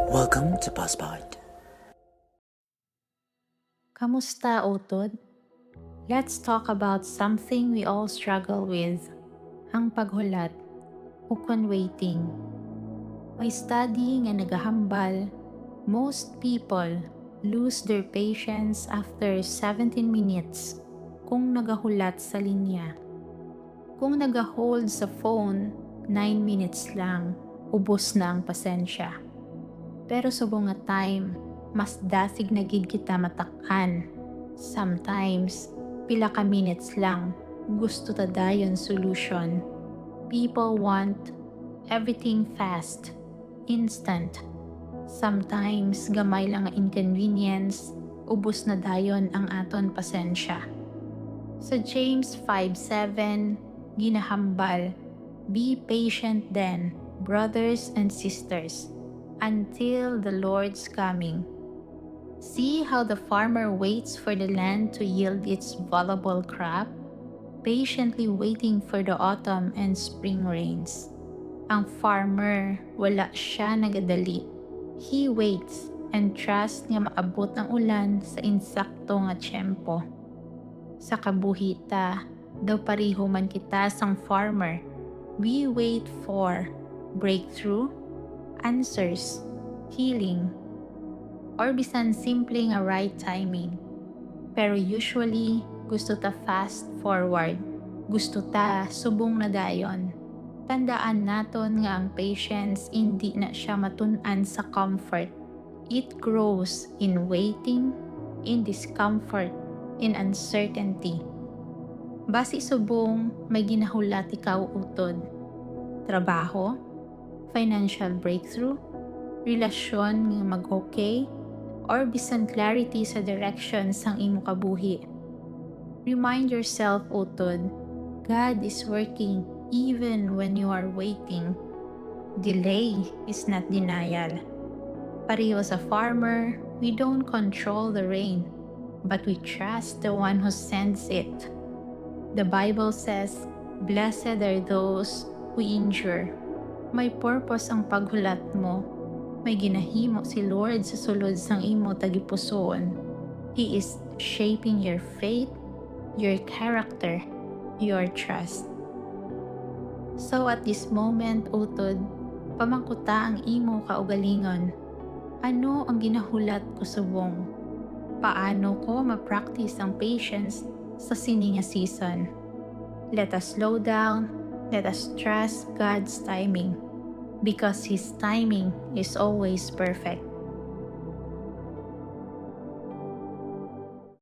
Welcome to Passport. Kamusta, Utod? Let's talk about something we all struggle with, ang paghulat, ukon waiting. May study nga nagahambal, most people lose their patience after 17 minutes kung nagahulat sa linya. Kung nagahold sa phone, 9 minutes lang, ubos na ang pasensya. Pero subong nga time, mas dasig na gid kita matakhan. Sometimes, pila ka minutes lang, gusto ta dayon solution. People want everything fast, instant. Sometimes, gamay lang ang inconvenience, ubos na dayon ang aton pasensya. Sa James 5:7, ginahambal, "Be patient then, brothers and sisters, until the Lord's coming." See how the farmer waits for the land to yield its valuable crop, patiently waiting for the autumn and spring rains. Ang farmer, wala siya nagadali. He waits and trusts nga maabot ang ulan sa insakto nga tiyempo. Sa kabuhita, daw pariho man kita sang farmer. We wait for breakthrough, answers, healing, or bisan simple nga right timing. Pero usually, gusto ta fast forward. Gusto ta subong na dayon. Tandaan naton nga ang patience hindi na siya matun-an sa comfort. It grows in waiting, in discomfort, in uncertainty. Basi subong may ginahulat ikaw, Utod. Trabaho, financial breakthrough, relasyon nga mag-okay, or bisan clarity sa direction sang imo kabuhi. Remind yourself, Utod, God is working even when you are waiting. Delay is not denial. Pareho sa farmer, we don't control the rain, but we trust the one who sends it. The Bible says, "Blessed are those who endure." May purpose ang paghulat mo. May ginahimo si Lord sa sulod sang imo tagipusoon. He is shaping your faith, your character, your trust. So at this moment, Utod, pamangkuta ang imo kaugalingon. Ano ang ginahulat ko subong? Paano ko ma-practice ang patience sa sini nga season? Let us slow down, let us trust God's timing, because His timing is always perfect.